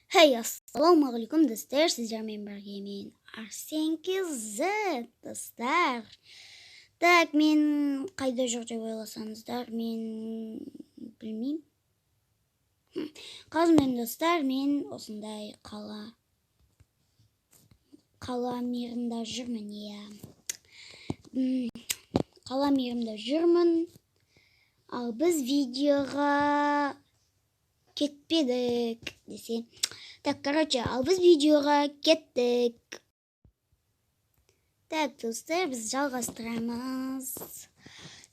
Hey, assalamualaikum dostlar. Sizlerle birlikte men Arsenkiz dostlar. Так, мен қайда жүр деп ойласаңыздар, мен білмеймін. Қазір мен достар, мен осындай қала мейірімде жүрмін, иә. Қала мейірімде жүрмін. Ал біз видеоға кетпедік десе. Так, короче, ал біз видеоға кеттік. Так, достар, біз жалғастырамыз.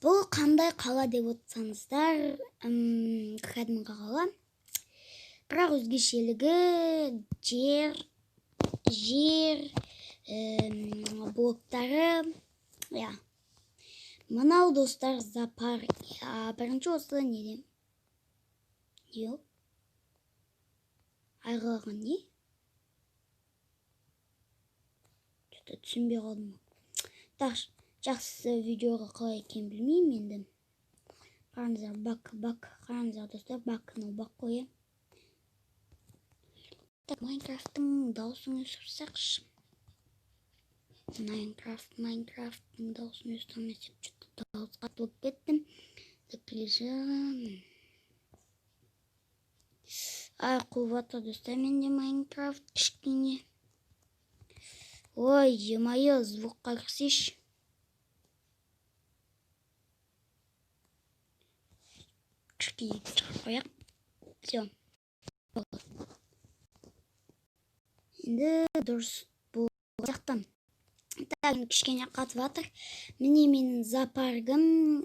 Бұл қандай қала деп отырсаңыздар, кәдімгі қала. Бірақ өзгешелігі жер, блоктары, я. Мынау достар зоопарк. Бірінші осы неде? Yok. Айғалған не? Түсінбей қалдым. Так, жақсы видеоға қалай екенін білмеймін енді. Қараңыздар, бак, қараңыздар достар, бак қойы. Так, Майнкрафттың дауысын өсірсақшы. Майнкрафттың дауысын өсірмесек, жүтті дауыс қатылып кеттім. Қуаты достар, менде Майнкрафт кішкене. Ой, е-мое, звукқа кірсейші. Кішкене шығып қояқ. Все. Енді дұрыс болғақтан. Так, кішкене қатып атыр. Міне менің зоопаргым.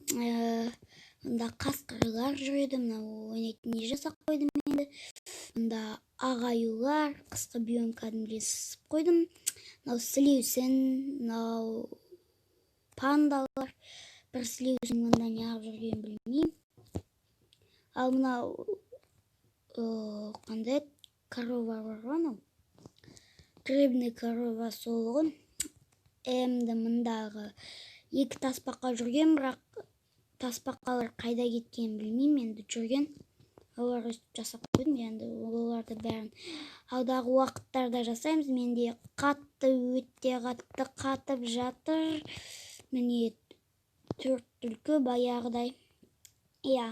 Мұнда қасқырлар жүреді. Мынау ойнайтын не жасап қойдым енді. Мұнда ағаюлар, қысқы биом кәдімгідей сызып қойдым. Мынау сілеусін, мынау пандалар. Бір сілеусін мұнда не ағып жүрген білмеймін. Ал мынау қандай корова бар ғана. Гребный корова солығын. Әмді мұндағы екі таспаққа жүрген, бірақ таспаққалар қайда кеткен білмеймін, енді жүрген. Олар өстіп жасап қойдым, енді оларды бәрін алдағы уақыттарда жасаймыз. Менде өте қатты қатып жатыр. Міне 4 түлкі баяғыдай. Иә.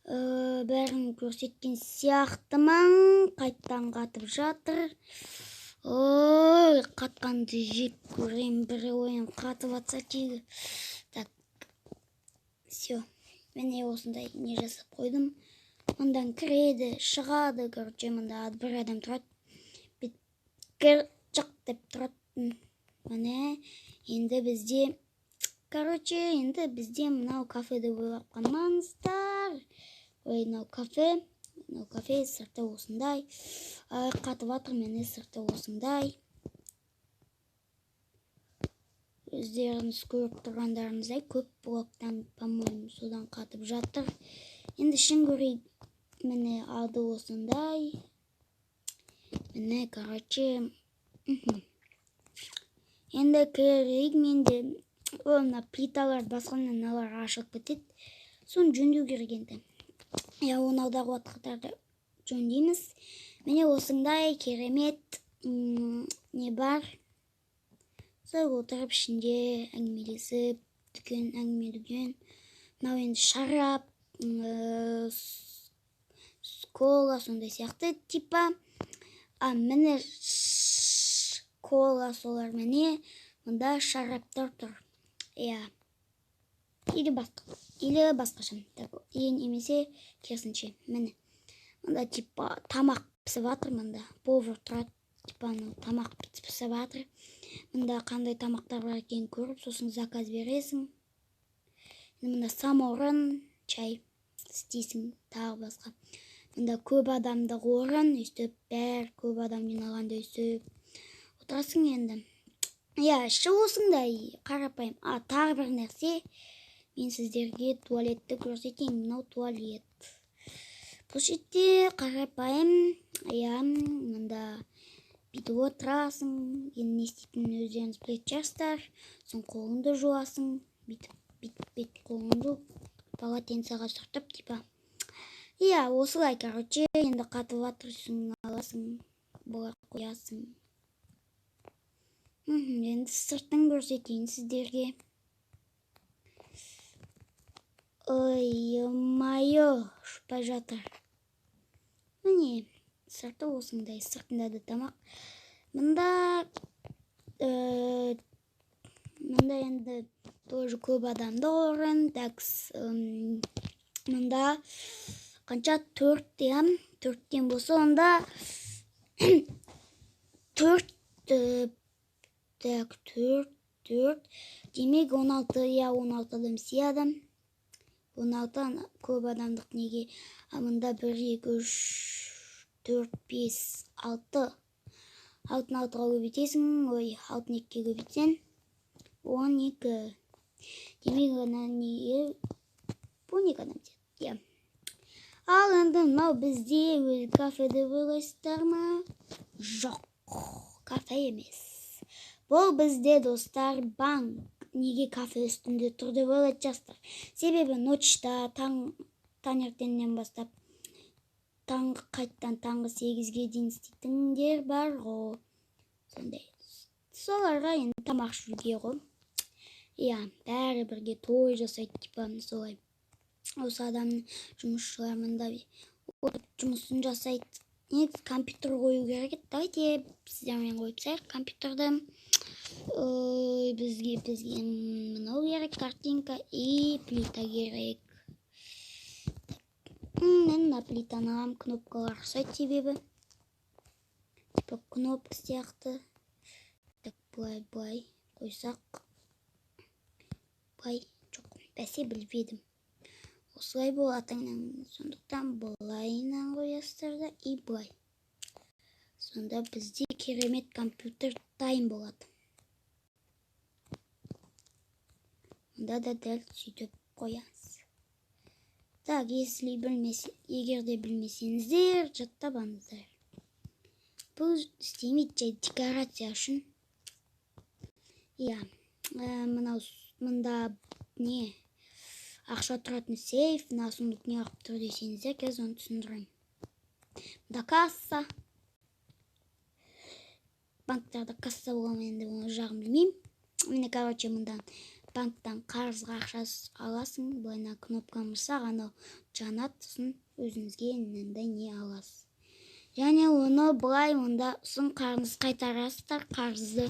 Бәрін көрсеткен сияқтымын. Қайттан қатып жатыр. Ой, қатқанды жеп көрем, бір ойын қатып атса тегі. Так, все. Міне осындай не жасап қойдым. Ондан кіреді, шығады, короче, мұнда бір адам тұрады. Біткір жақ деп тұрады. Міне, енді бізде мынау кафеде ойлап қалмаңыздар. Ой, мынау кафе сырты осындай. Қатып атыр, міне сырты осындай. Өздеріңіз көріп тұрғандарыңыздай көп блоктан, по-моему, содан қатып жатыр. Енді шын көрейік. Міне алды осындай. Міне, короче. Енді көрейік, менде олына плиталар басқаннан налар ашылып кетеді. Соны жөндеу керек енді. Я оны алдағы уақыттарда жөндейміз. Міне осындай керемет не бар. Сол отырып ішінде әңгімелесіп, әңгіме-дүкен. Мынау енді шарап, кола, сондай сияқты типа. Міне кола солар, міне мұнда шараптар тұр. Или басқаша. Емесе керісінше. Міне. Мұнда типа тамақ пісіп атыр. Мұнда повар тұрады. Типа тамақ пісіп атыр. Мұнда қандай тамақтар бар екен көріп, сосын заказ бересің. Мұнда саморын, чай істейсің, тағы басқа. Мұнда көп адамды орын, өстіп бәр көп адам жиналғанда өстіп отырасың енді. Іші осындай қарапайым. Тағы бір нәрсе, мен сіздерге туалетті көрсетейін. Мынау туалет. Бұл жерде қарапайым, мұнда бүйтіп отырасың, енді не істейтінін өздеріңіз білетін шығарсыздар. Соң қолыңды жуасың, бүйтіп қолыңды полотенцеға сүртіп, типа. Иә, осылай, короче, енді қатып жатырсың, аласың, бұлар қоясың. Енді сыртын көрсетейін сіздерге. Ой, майо, ұшпай жатыр. Міне, сырты осындай, сыртында да тамақ. Мында енді тоже көп адамды орын. Мында қанша 4-тен болса, онда 4 демек 16, я 16 адам сияды. 16 көп адамдық неге. Мында 1, 2, 3, 4, 5, 6. 6-ны 6-ға көбейтесің, 6-ны 2-ге көбейтсен 12. Демек ғана неге 12 адам сияды. Ал енді мынау бізде өз кафеде ойлайсыздар ма? Жоқ, кафе емес. Бұл бізде достар банк. Неге кафе үстінде тұр деп ойлайтын Себебі ночта таңертеңнен бастап қайттан таңғы 8-ге дейін істейтіндер бар ғой. Сондай. Соларға енді тамақ ішуге ғой. Иә, бәрі бірге той жасайды, типа солай. Осы адамның жұмысшылар мында жұмысын жасайды. Негізі компьютер қою керек. Давайте сіздермен қойып тастайық компьютерді. Бізге мынау керек, картинка и плита керек. Мына плитаны кнопкалар ұқсайды себебі. Типа кнопка сияқты. Так, былай қойсақ. Жоқ, бәсе білбедім. Осылай болатынын, сондықтан былайынан қоясыздар да и былай. Сонда бізде керемет компьютер дайын болады. Мұнда да дәл сөйтіп қоямыз. Так, егер де білмесеңіздер, жаттап алыңыздар. Бұл істемейді, жай декорация үшін. Иә, мұнда не? Ақша тұратын сейф, сундық не қылып тұр десеңіздер, қазір оны түсіндірейін. Мұнда касса. Банктарда касса боламын, енді оны жағын білмеймін. Міне, короче, мұндан банктан қарызға ақша аласың, бұлайна кнопканы бассақ, анау жанады, сосын өзіңізге мынандай не аласыз. Және оны былай мұнда сосын қарыз қайтарасыздар, қарызды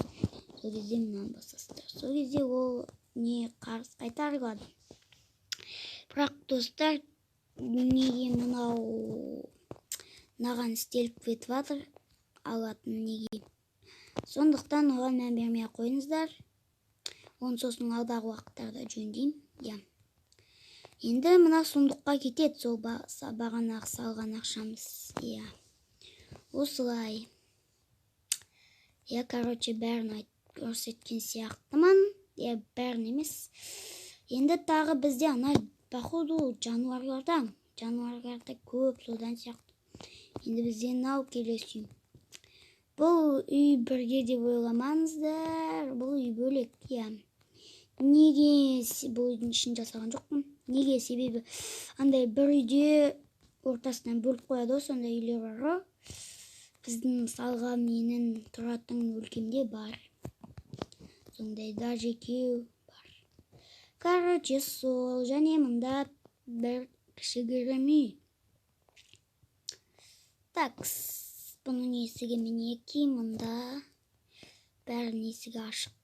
сол кезде мынаны басасыздар. Сол кезде ол не қарыз қайтарылады. Бірақ достар, неге мынаған істеліп кетіп жатыр, алатын неге. Сондықтан оған мән бермей қойыңыздар. Оны сосын алдағы уақыттарда жөндеймін. Енді мына сундыққа кетеді, сол бағанағы салған ақшамыз. Осылай. Короче, бәрін көрсеткен сияқтымын. Бәрін емес. Енді тағы бізде походу жануарларда көп содан сияқты. Енді бізде келесі. Бұл үй бірге деп ойламаңыздар. Бұл үй бөлек. Неге бұл үйдің ішін жасаған жоқпын? Неге? Себебі андай бір үйде ортасынан бөліп қояды, сондай үйлер бар ғой. Біздің мысалға менің тұратын өлкемде бар. Сондайда жеке бар. Короче, сол. Және мұнда бір кішігірім үй. Так, бұның есігі мінеки, мұнда бәрін есігі ашық.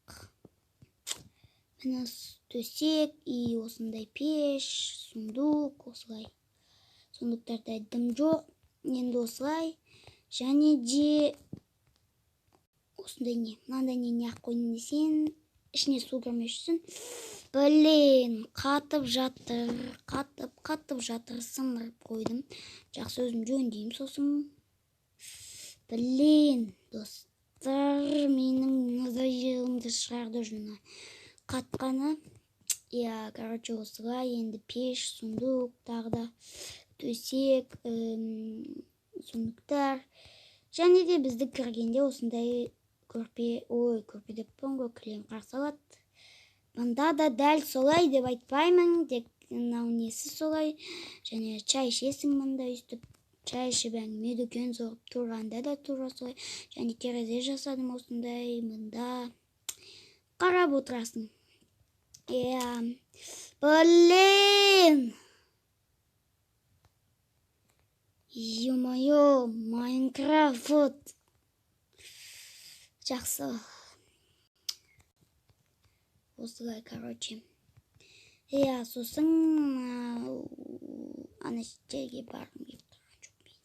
Мына төсек, и осындай пеш, сундук, осылай. Сундуктарда дым жоқ, енді осылай. Және де осындай не, мынандай не ақ қойдым десең, ішіне су кірмес үшін. Блин, қатып жатыр, сымырып қойдым. Жақсы өзім жөндеймін сосын. Блин, достар, менің назайығымды шығарды жына. Қатқаны, короче, осыға енді пеш, сундук, тағы да төсек, сундуктар. Және де бізді кіргенде осындай көрпе деп кілем қарсы алады. Мұнда да дәл солай деп айтпаймын, тек несі солай. Және чай ішесің мында үстіп. Чай ішіп әңгіме дүкен соғып тұрғанда да тура солай. Және терезе жасадым осындай мында. Қарап отырасың. Блин! Ё-моё, Майнкрафт вот. Жақсы. Осылай, короче. Сосын ана жерге барғым келіп тұрған жоқ менің.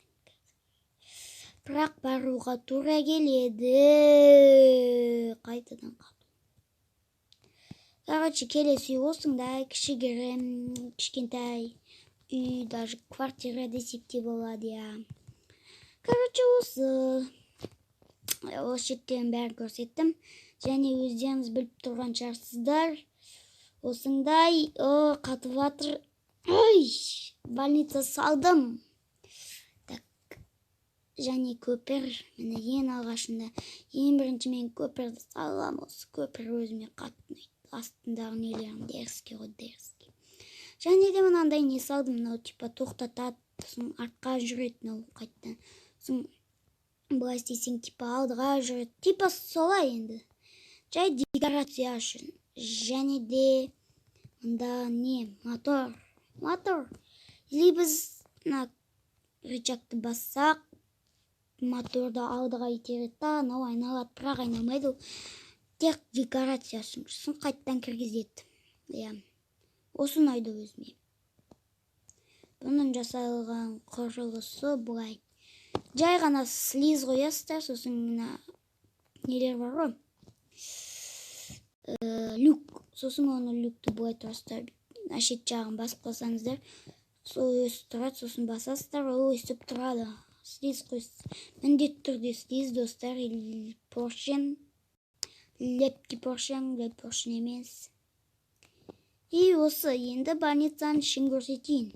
Бірақ баруға тура келеді. Қайтадан қалдым. Короче, келесі осындай кішігірім, кішкентай үй, даже квартира десек те болады, Короче, осы жерден бәрін көрсеттім. Және өздеріңіз біліп тұрған шығарсыздар. Осындай қатып жатыр. Ой, больница салдым. Так, және көпір, міне ең алғашында, ең бірінші мен көпірді салам. Осы көпір өзіме қатты астындағы нелерін деріске ғой, деріске. Және де мынандай не салдым, мынау типа тоқтатады, соң артқа жүреді, қайттан. Соң былай істесең типа алдыға жүреді, типа солай енді. Жай декорация үшін. Және де мында не, мотор. Или біз рычагты бассақ, моторды алдыға итереді да, анау айналады, бірақ айналмайды ол. Тек декорация үшін қайттан кіргізеді. Осы ұнайды өзіме. Бұның жасалған құрылысы бұлай. Жай ғана слиз қоясыздар, сосын нелер бар ғой. Люк. Сосын оны люкті бұлай тұрасыздар. Ашет жағын басып қосаңыздар. Сол өсіп тұрады, сосын басасыздар, ол өсіп тұрады. Слиз қойсыз. Міндет түрде слиз, достар, поршен. Лепті поршен емес. И осы енді больницаның ішін көрсетейін.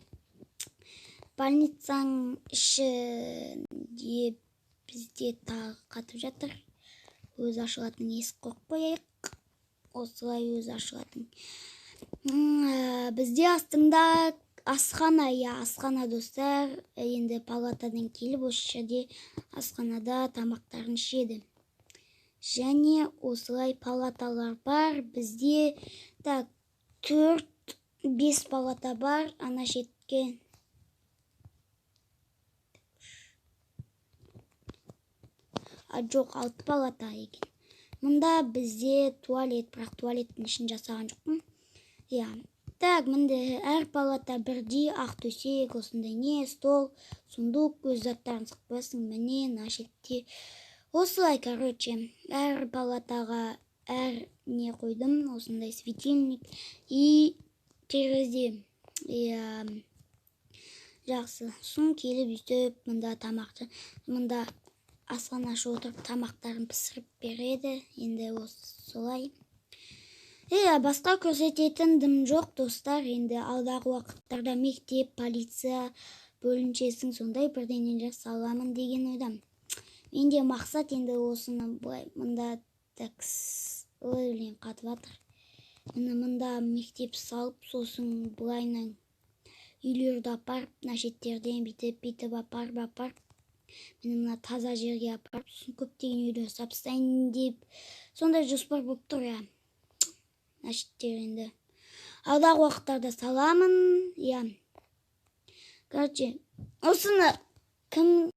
Больницаның ішінде бізде тағы қатып жатыр. Өз ашылатын есік қойып қояйық. Осылай өз ашылатын. Бізде астында асхана, достар. Енді палатадан келіп, осы жерде асханада тамақтарын ішеді. Және осылай палаталар бар. Бізде 4-5 палата бар. Ана шетке. Жоқ, 6 палата екен. Мұнда бізде туалет, бірақ туалеттің ішін жасаған жоқпын. Так, мінде әр палата бірдей ақ төсек, осындай не, стол, сундук, өз заттарын сықпасын, міне, нашетте. Осылай, короче, әр палатаға әр не қойдым, осындай светильник и терезе. Жақсы, соң келіп үстіп, мұнда тамақты, мұнда асханашы отырып тамақтарын пісіріп береді. Енді осылай. Басқа көрсететін дым жоқ, достар. Енді алдағы уақыттарда мектеп, полиция бөлімшесін сондай бірдеңелер саламын деген ойдам. Менде мақсат енді осыны бұлай. Мұнда такс өлен қатып жатыр. Мұнда мектеп салып, сосын бұлайның үйлерді апарып, нашеттерден бітіп апарып. Мына таза жерге апарып, сосын көптеген үйлер сапстайын деп. Сондай жоспар болып тұр, Нашеттер енді. Алдағы уақыттарда саламын, Короче, осыны кім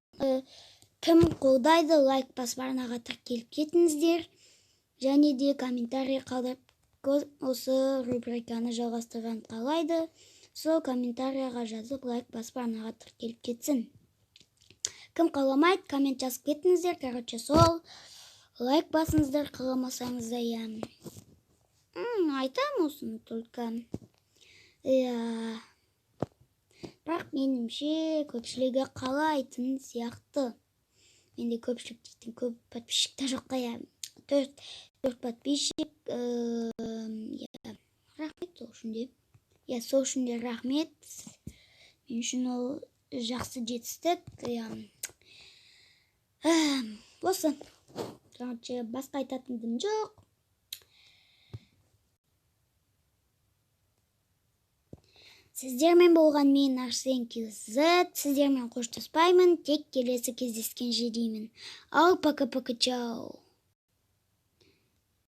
қолдайды, лайк басып арнаға тіркеліп кетіңіздер. Және де комментарий қалдырып, осы рубриканы жалғастырған қалайды. Сол комментарияға жазып, лайк басып арнаға тіркеліп кетсін. Кім қаламайды, коммент жазып кетіңіздер. Короче, сол лайк басыңыздар, қаламасаңыз да айтам осыны только. Бірақ менімше көпшілігі қалайтын сияқты. Менде көпшілік дейтін көп подписчик та жоқ қая. 4 подписчик. Рахмет сол үшін де. Сол үшін де рахмет. Мен үшін ол жақсы жетістік. Осы. Короче, басқа айтатындым жоқ. Сіздермен болған мен Арсен Килзет. Сіздермен қоштаспаймын, тек келесі кездескенше деймін. Ал пока-пока, чао.